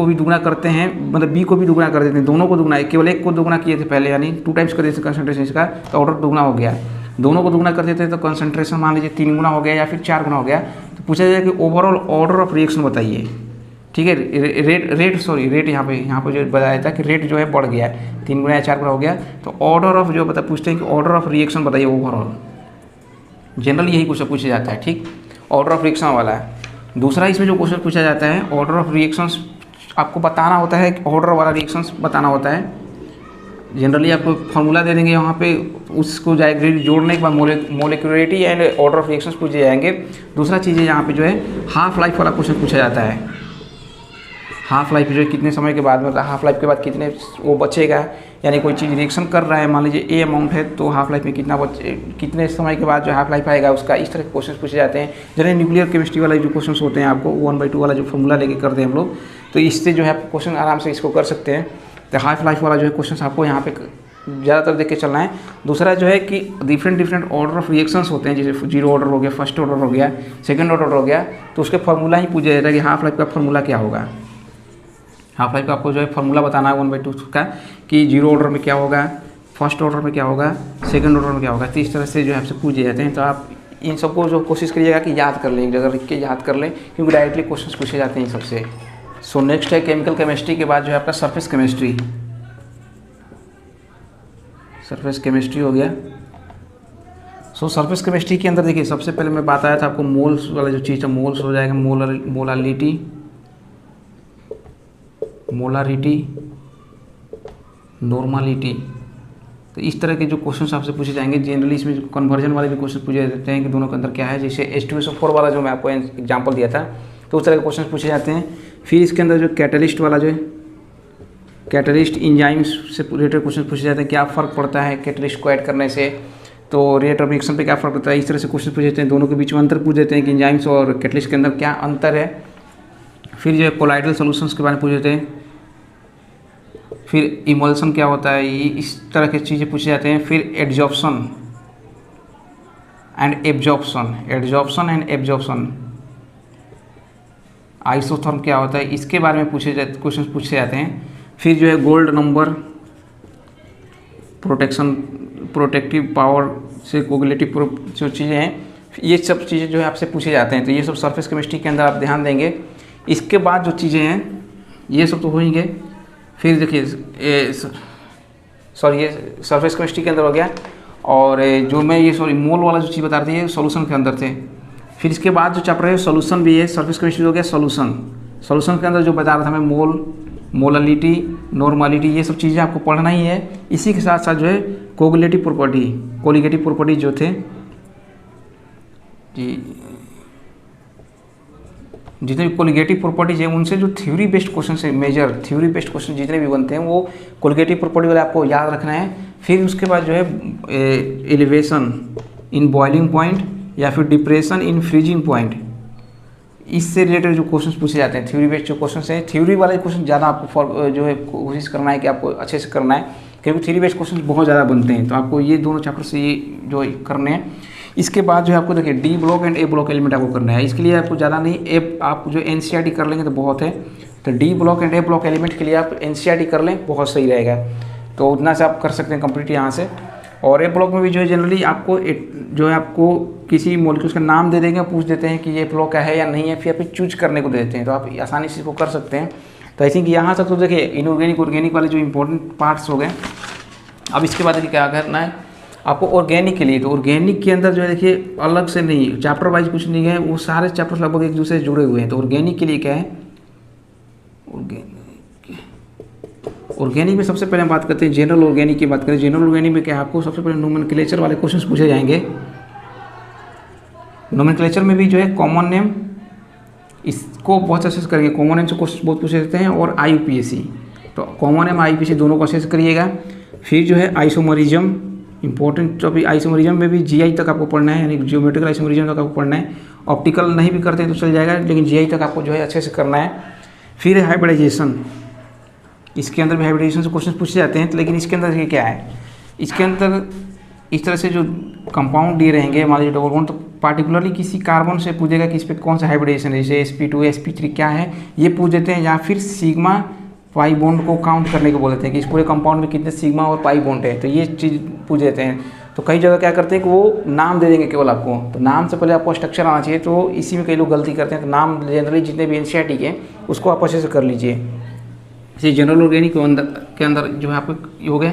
भी दुगना करते हैं, मतलब B को भी दुगना कर देते हैं, दोनों को दुगना, केवल एक को दुगना किए थे पहले, यानी 2 टाइम्स कर देते थे कंसंट्रेशन इसका, तो ऑर्डर दुगना हो गया। दोनों को दुगना कर देते हैं तो कंसंट्रेशन मान लीजिए 3 गुना हो गया या फिर 4 गुना हो गया। तो पूछा जाए कि ओवरऑल ऑर्डर ऑफ रिएक्शन बताइए, ठीक है। रेट यहाँ पे जो बताया था कि रेट जो है बढ़ गया है, 3 गुना या 4 गुना हो गया, तो ऑर्डर ऑफ जो पूछते हैं कि ऑर्डर ऑफ रिएक्शन बताइए ओवरऑल। जनरली यही क्वेश्चन पूछा जाता है, ठीक, ऑर्डर ऑफ रिएक्शन वाला है। दूसरा इसमें जो क्वेश्चन पूछा जाता है ऑर्डर ऑफ रिएक्शंस, आपको बताना होता है कि ऑर्डर वाला रिएक्शंस बताना होता है। जनरली आपको फार्मूला दे देंगे यहाँ पे, उसको जाएगा जोड़ने के बाद molecularity and order of reactions पूछे जाएंगे। दूसरा चीज़ है यहाँ पे जो है हाफ लाइफ वाला क्वेश्चन पूछा जाता है। हाफ लाइफ जो है कितने समय के बाद, मतलब हाफ लाइफ के बाद कितने वो बचेगा, यानी कोई चीज़ रिएक्शन कर रहा है, मान लीजिए ए अमाउंट है तो हाफ लाइफ में कितने समय के बाद जो हाफ लाइफ आएगा उसका, इस तरह के क्वेश्चन पूछे जाते हैं। जनरली न्यूक्लियर केमिस्ट्री वाले जो क्वेश्चन होते हैं आपको 1/2 वाला जो फॉर्मूला लेके करते हैं हम लोग, तो इससे जो है क्वेश्चन आराम से इसको कर सकते हैं। तो हाफ लाइफ वाला जो है क्वेश्चन आपको यहाँ पे ज़्यादातर देख के चलना है। दूसरा जो है कि डिफरेंट ऑर्डर ऑफ रिएक्शंस होते हैं, जैसे 0 ऑर्डर हो गया, फर्स्ट ऑर्डर हो गया, सेकंड ऑर्डर हो गया, तो उसके फार्मूला ही पूछा जाता है कि हाफ लाइफ का फार्मूला क्या होगा। हाफ लाइफ का आपको जो है फार्मूला बताना है 1/2 का, कि 0 ऑर्डर में क्या होगा, फर्स्ट ऑर्डर में क्या होगा, सेकंड ऑर्डर में क्या होगा। तो इस तरह से जो है आपसे पूछे जाते हैं। तो आप इन सबको जो कोशिश करिएगा कि याद कर लें, जगह लिख के याद कर लें, क्योंकि डायरेक्टली क्वेश्चन पूछे जाते हैं इन सबसे। सो नेक्स्ट है केमिकल केमिस्ट्री के बाद जो है आपका सरफेस केमिस्ट्री। सरफेस केमिस्ट्री हो गया। सो सरफेस केमिस्ट्री के अंदर देखिए सबसे पहले मैं बात आया था आपको मोल्स वाला जो चीज़ है, मोल्स हो जाएगा, मोलारिटी, नॉर्मालिटी। तो इस तरह के जो क्वेश्चन आपसे पूछे जाएंगे। जनरली इसमें कन्वर्जन वाले भी क्वेश्चन पूछे जाते हैं कि दोनों के अंदर क्या है, जैसे H2SO4 वाला जो मैं आपको एग्जांपल दिया था, तो उस तरह के क्वेश्चन पूछे जाते हैं। फिर इसके अंदर जो कैटलिस्ट वाला जो है, कैटलिस्ट इंजाइम्स से रिलेटेड क्वेश्चन पूछे जाते हैं, क्या फ़र्क पड़ता है कैटलिस्ट को ऐड करने से, तो रेट ऑफ रिएक्शन पे क्या फ़र्क पड़ता है। इस तरह से क्वेश्चन पूछ जाते हैं। दोनों के बीच में अंतर पूछ देते हैं कि इंजाइम्स और कैटलिस्ट के अंदर क्या अंतर है। फिर जो है कोलाइडल सॉल्यूशंस के बारे में पूछ देते हैं। फिर इमल्सन क्या होता है, ये इस तरह की चीज़ें पूछे जाते हैं। फिर एडजॉर्प्शन एंड एब्जॉर्प्शन, आइसोथर्म क्या होता है, इसके बारे में क्वेश्चन पूछे जाते हैं। फिर जो है गोल्ड नंबर, प्रोटेक्टिव पावर से कोगुलेटिव जो चीज़ें हैं, ये सब चीज़ें जो है आपसे पूछे जाते हैं। तो ये सब सरफेस केमिस्ट्री के अंदर आप ध्यान देंगे। इसके बाद जो चीज़ें हैं ये सब तो हो ही गए। फिर देखिए ये सरफेस केमिस्ट्री के अंदर हो गया, और जो मैं ये मोल वाला जो चीज़ बता रही थी ये सॉल्यूशन के अंदर थे। फिर इसके बाद जो चैप्टर है सॉल्यूशन भी है, सरफेस केमिस्ट्री हो गया सॉल्यूशन के अंदर जो बता रहा था मैं मोलालिटी, नॉर्मालिटी, ये सब चीज़ें आपको पढ़ना ही है। इसी के साथ साथ जो है कोगुलेटिव प्रॉपर्टी जो थे जी, जितने भी कोलिगेटिव प्रॉपर्टीज हैं उनसे जो थ्योरी बेस्ड क्वेश्चन से मेजर थ्योरी बेस्ड क्वेश्चन जितने भी बनते हैं वो कोलिगेटिव प्रॉपर्टी वाले आपको याद रखना है। फिर उसके बाद जो है एलिवेशन इन बॉइलिंग पॉइंट या फिर डिप्रेशन इन फ्रीजिंग पॉइंट, इससे रिलेटेड जो क्वेश्चन पूछे जाते हैं थ्योरी बेस्ड जो क्वेश्चन हैं। थ्योरी वाले क्वेश्चन ज़्यादा आपको जो है कोशिश करना है कि आपको अच्छे से करना है, क्योंकि थ्योरी बेस्ड क्वेश्चन बहुत ज़्यादा बनते हैं। तो आपको ये दोनों चैप्टर से ये जो करने हैं। इसके बाद जो है आपको देखिए D block and A block element आपको करना है। इसके लिए आपको ज़्यादा नहीं, ए आप जो एनसीईआरटी कर लेंगे तो बहुत है। तो D block and A block element के लिए आप एनसीईआरटी कर लें, बहुत सही रहेगा। तो उतना से आप कर सकते हैं कंप्लीट यहाँ से। और ए ब्लॉक में भी जो है जनरली आपको जो है आपको किसी मॉलिक्यूल्स का नाम दे देंगे, पूछ देते हैं कि ये ब्लॉक है या नहीं है, फिर आप चूज करने को दे देते हैं, तो आप आसानी से इसको कर सकते हैं। तो आई थिंक यहाँ तक तो देखिए इनऑर्गेनिक ऑर्गेनिक वाले जो इंपॉर्टेंट पार्ट्स हो गए। अब इसके बाद देखिए क्या करना है आपको ऑर्गेनिक के लिए। तो ऑर्गेनिक के अंदर जो है देखिए अलग से नहीं, चैप्टर वाइज कुछ नहीं है, वो सारे चैप्टर लगभग एक दूसरे से जुड़े हुए हैं। तो ऑर्गेनिक के लिए क्या है, ऑर्गेनिक में सबसे पहले हम बात करते हैं जनरल ऑर्गेनिक की बात करें। जनरल ऑर्गेनिक में क्या है, आपको सबसे पहले नोमेनक्लेचर वाले क्वेश्चंस पूछे जाएंगे। नोमेनक्लेचर में भी जो है कॉमन नेम, इसको बहुत अच्छे से करेंगे, कॉमन नेम से क्वेश्चन बहुत पूछे जाते हैं, और IUPAC। तो कॉमन नेम IUPAC दोनों को अच्छे से करिएगा। फिर जो है आइसोमरिज्म, इंपॉर्टेंट टॉपिक। आइसोमरिज्म में भी GI तक आपको पढ़ना है, यानी जियोमेट्रिकल आइसोमरिज्म तक आपको पढ़ना है। ऑप्टिकल नहीं भी करते हैं तो चल जाएगा, लेकिन GI तक आपको जो है अच्छे से करना है। फिर है हाइब्रिडाइजेशन, इसके अंदर भी हाइब्रिडाइजेशन से क्वेश्चन पूछे जाते हैं। लेकिन इसके अंदर ये क्या है, इसके अंदर इस तरह से जो कंपाउंड दिए रहेंगे, मान लीजिए डबल बॉन्ड, तो पार्टिकुलरली किसी कार्बन से पूछेगा कि इस पर कौन सा हाइब्रिडाइजेशन है, जैसे sp2 sp3 क्या है, ये पूछ देते हैं। या फिर सिग्मा पाई बॉन्ड को काउंट करने को बोल देते हैं कि इस पूरे कंपाउंड में कितने सिग्मा और पाई बॉन्ड है, तो ये चीज़ पूछ देते हैं। तो कई जगह क्या करते हैं कि वो नाम दे देंगे केवल आपको, तो नाम से पहले आपको स्ट्रक्चर आना चाहिए। तो इसी में कई लोग गलती करते हैं। तो नाम जनरली जितने भी NCERT के उसको आप अच्छे से कर लीजिए। इसी जनरल ऑर्गेनिक के अंदर जो है आपको हो गए।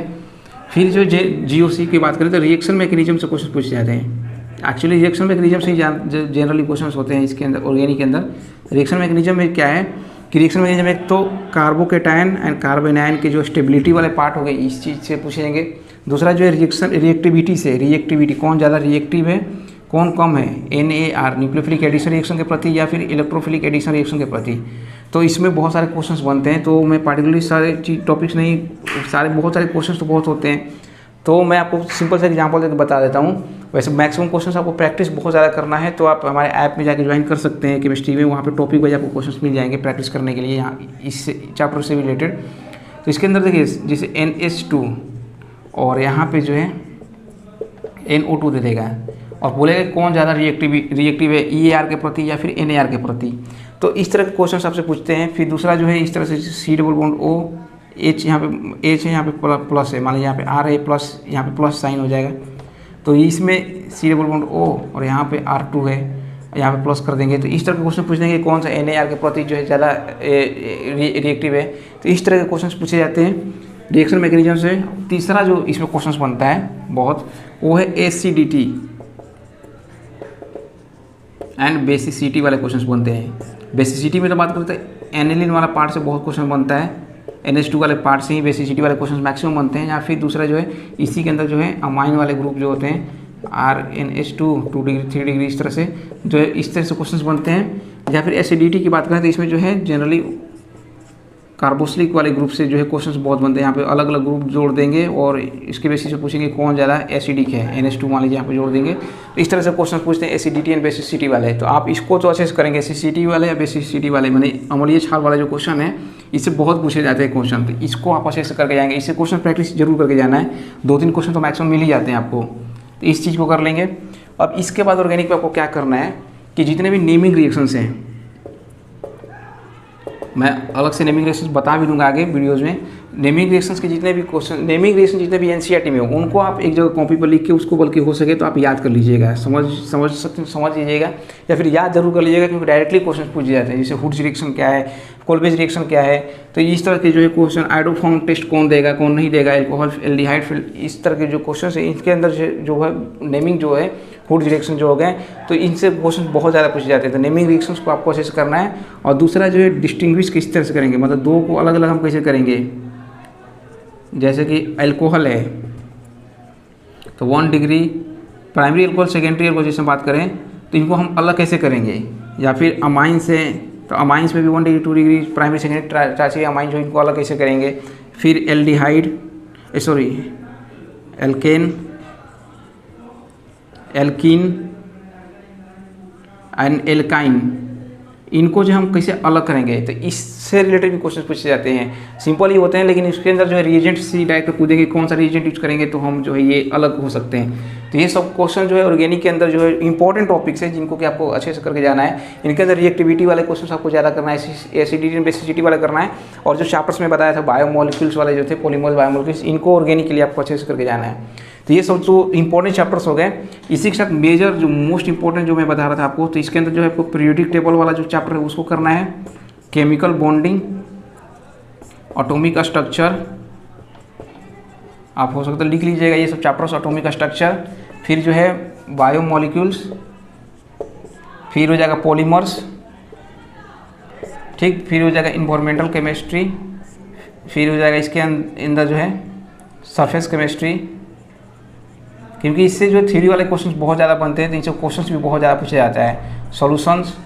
फिर जो GOC की बात करें तो रिएक्शन मैकेनिज्म से क्वेश्चन पूछे जाते हैं। एक्चुअली रिएक्शन मैकेनिज्म से ही जनरली क्वेश्चन होते हैं इसके अंदर, ऑर्गेनिक के अंदर। रिएक्शन मैकेनिज्म में क्या है कि रिएक्शन मैकेनिज्म में एक तो कार्बोकेटायन एंड कार्बोनायन के जो स्टेबिलिटी वाले पार्ट हो गए, इस चीज़ से पूछेंगे। दूसरा जो है रिएक्टिविटी से, रिएक्टिविटी कौन ज़्यादा रिएक्टिव है, कौन कम है, NAR न्यूक्लियोफिलिक एडिशन रिएक्शन के प्रति या फिर इलेक्ट्रोफिलिक एडिशन रिएक्शन के प्रति। तो इसमें बहुत सारे क्वेश्चंस बनते हैं। तो मैं पार्टिकुलरली सारे टॉपिक्स नहीं, सारे बहुत सारे क्वेश्चंस तो बहुत होते हैं, तो मैं आपको सिंपल से एग्जांपल देकर बता देता हूँ। वैसे मैक्सिमम क्वेश्चंस आपको प्रैक्टिस बहुत ज़्यादा करना है, तो आप हमारे ऐप में जाकर ज्वाइन कर सकते हैं केमिस्ट्री में, वहाँ पे टॉपिक वाइज आपको क्वेश्चंस मिल जाएंगे प्रैक्टिस करने के लिए यहाँ इस चैप्टर से रिलेटेड। तो इसके अंदर देखिए जैसे NH2 और यहाँ पे जो है NO2 दे देगा और बोलेगा कौन ज़्यादा रिएक्टिव है, EAR के प्रति या फिर NAR के प्रति। तो इस तरह के क्वेश्चन आपसे पूछते हैं। फिर दूसरा जो है इस तरह से C double bond O H, यहाँ पे H है, यहाँ पे प्लस है, मान लीजिए यहाँ पे R है प्लस, यहाँ पे प्लस साइन हो जाएगा। तो इसमें C डबल बॉन्ड O और यहाँ पे R2 है, यहाँ पे प्लस कर देंगे। तो इस तरह के क्वेश्चन पूछ देंगे कौन सा NAR के प्रति जो है ज़्यादा रिएक्टिव है। तो इस तरह के क्वेश्चन पूछे जाते हैं रिएक्शन मैकेनिज्म से। तीसरा जो इसमें क्वेश्चन बनता है बहुत, वो है एसिडिटी एंड बेसिसिटी वाले क्वेश्चन बनते हैं। बेसिसिटी में तो बात करते हैं एनिलिन वाला पार्ट से बहुत क्वेश्चन बनता है, NH2 वाले पार्ट से ही बेसिसिटी वाले क्वेश्चन मैक्सिमम बनते हैं। या फिर दूसरा जो है इसी के अंदर जो है अमाइन वाले ग्रुप जो होते हैं RNH2 2 डिग्री 3 डिग्री, इस तरह से जो है इस तरह से क्वेश्चन बनते हैं। या फिर एसिडिटी की बात करें तो इसमें जो है जनरली कार्बोक्सिलिक वाले ग्रुप से जो है क्वेश्चंस बहुत बनते हैं। यहाँ पे अलग अलग ग्रुप जोड़ देंगे और इसके बेसिस पे पूछेंगे कौन ज़्यादा एसिडिक है, NH2 मान लीजिए यहाँ पे जोड़ देंगे। तो इस तरह से क्वेश्चन पूछते हैं एसिडिटी एंड बेसिसिटी वाले। तो आप इसको तो अच्छे से करेंगे, एसिडिटी वाले या बेसिसिटी वाले, मैंने अम्लीय क्षार वाला जो क्वेश्चन है इससे बहुत पूछे जाते हैं क्वेश्चन। तो इसको आप अच्छे से करके जाएंगे, इससे क्वेश्चन प्रैक्टिस जरूर करके जाना है। 2-3 क्वेश्चन तो मैक्सिमम मिल ही जाते हैं आपको, तो इस चीज़ को कर लेंगे। अब इसके बाद ऑर्गेनिक में आपको क्या करना है कि जितने भी नेमिंग रिएक्शंस हैं, मैं अलग से नेमिंग रिएक्शंस बता भी दूंगा आगे वीडियोज़ में। नेमिंग रिएक्शंस के जितने भी क्वेश्चन, नेमिंग रिएक्शन जितने भी NCERT में हो, उनको आप एक जगह कॉपी पर लिख के उसको बल्कि हो सके तो आप याद कर लीजिएगा, समझ लीजिएगा, या फिर याद जरूर कर लीजिएगा, क्योंकि डायरेक्टली क्वेश्चन पूछे जाते हैं। जैसे हुड्स रिएक्शन क्या है, कोल्बेज रिएक्शन क्या है, तो इस तरह के जो है क्वेश्चन, आयोडोफॉर्म टेस्ट कौन देगा कौन नहीं देगा, एल्कोहल एल्डिहाइड, इस तरह के जो क्वेश्चन है इनके अंदर जो है नेमिंग जो है हुड्स रिएक्शन जो हो गए, तो इनसे क्वेश्चन बहुत ज़्यादा पूछे जाते हैं। तो नेमिंग रिएक्शंस को आपको अच्छे से करना है। और दूसरा जो है डिस्टिंग्विश किस तरह से करेंगे, मतलब दो को अलग अलग हम कैसे करेंगे। जैसे कि अल्कोहल है तो 1 degree primary alcohol, secondary alcohol जैसे बात करें तो इनको हम अलग कैसे करेंगे। या फिर अमाइंस है तो अमाइंस में भी 1 degree 2 degree primary secondary tertiary amine जो इनको अलग कैसे करेंगे। फिर aldehyde alkane, alkene and alkyne, इनको जो हम कैसे अलग करेंगे, तो इससे रिलेटेड भी क्वेश्चन पूछे जाते हैं। सिंपल ही होते हैं, लेकिन इसके अंदर जो है रिएजेंट सी डायरेक्ट पूछेंगे कौन सा रिएजेंट यूज करेंगे तो हम जो है ये अलग हो सकते हैं। तो ये सब क्वेश्चन जो है ऑर्गेनिक के अंदर जो है इंपॉर्टेंट टॉपिक्स है जिनको कि आपको अच्छे से करके जाना है। इनके अंदर रिएक्टिविटी वाले क्वेश्चन आपको ज़्यादा करना है, एसिडिटी एंड बेसिसिटी वाला करना है, और जो चैप्टर्स में बताया था बायोमोलिक्यूल्स वाले जो थे, पॉलीमर्स बायोमोलिक्यूल्स, इनको ऑर्गेनिक के लिए आपको अच्छे से करके जाना है। तो ये सब तो इंपॉर्टेंट चैप्टर्स हो गए। इसी के साथ मेजर जो मोस्ट इंपॉर्टेंट जो मैं बता रहा था आपको, तो इसके अंदर जो है आपको पीरियोडिक टेबल वाला जो चैप्टर है उसको करना है, केमिकल बॉन्डिंग, एटॉमिक स्ट्रक्चर, आप हो सकता है लिख लीजिएगा ये सब चैप्टर्स, एटॉमिक स्ट्रक्चर, फिर जो है बायोमोलिक्यूल्स, फिर हो जाएगा पॉलीमर्स, ठीक, फिर हो जाएगा इन्वायरमेंटल केमिस्ट्री, फिर हो जाएगा इसके अंदर जो है सरफेस केमिस्ट्री, क्योंकि इससे जो थ्योरी वाले क्वेश्चंस बहुत ज़्यादा बनते हैं, तो इनसे क्वेश्चंस भी बहुत ज़्यादा पूछा जाता है। सॉल्यूशंस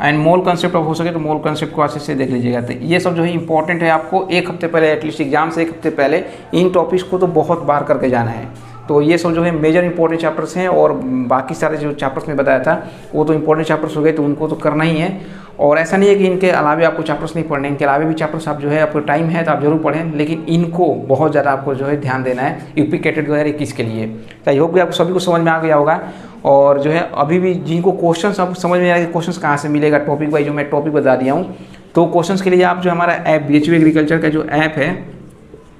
एंड मोल कंसेप्ट, हो सके तो मोल कंसेप्ट को अच्छे से देख लीजिएगा। तो ये सब जो है इंपॉर्टेंट है, आपको एक हफ्ते पहले, एटलीस्ट एग्जाम से एक हफ्ते पहले इन टॉपिक्स को तो बहुत बार करके जाना है। तो ये सब जो है मेजर इंपॉर्टेंट चैप्टर्स हैं, और बाकी सारे जो चैप्टर्स में बताया था वो तो इंपॉर्टेंट चैप्टर्स हो गए, तो उनको तो करना ही है। और ऐसा नहीं है कि इनके अलावे आपको चैप्टर्स नहीं पढ़ने, इनके अलावे भी चैप्टर्स आप जो है, आपको टाइम है तो आप जरूर पढ़ें, लेकिन इनको बहुत ज़्यादा आपको जो है ध्यान देना है यूपी कैटेट 2021 के लिए। तो आई होप कि आपको सभी को समझ में आ गया होगा। और जो है अभी भी जिनको क्वेश्चन अब समझ में आएगा कि क्वेश्चन कहाँ से मिलेगा, टॉपिक वाइज जो मैं टॉपिक बता दिया हूँ, तो क्वेश्चन के लिए आप जो हमारा ऐप BHU एग्रीकल्चर का जो ऐप है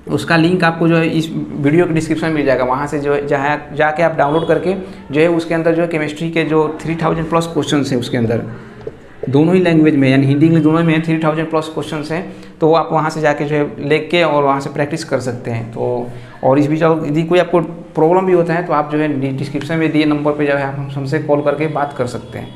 उसका लिंक आपको जो है इस वीडियो के डिस्क्रिप्शन में मिल जाएगा। वहाँ से जो है जहाँ जाके आप डाउनलोड करके जो है उसके अंदर जो है केमिस्ट्री के जो 3000+ क्वेश्चन हैं उसके अंदर, दोनों ही लैंग्वेज में, यानी हिंदी इंग्लिश दोनों में 3000+ क्वेश्चन हैं, तो आप वहाँ से जाके जो है लेके के और वहाँ से प्रैक्टिस कर सकते हैं। तो और इस बीच यदि कोई आपको प्रॉब्लम भी होता है तो आप जो है डिस्क्रिप्शन में दिए नंबर पे जो है आप हमसे कॉल करके बात कर सकते हैं।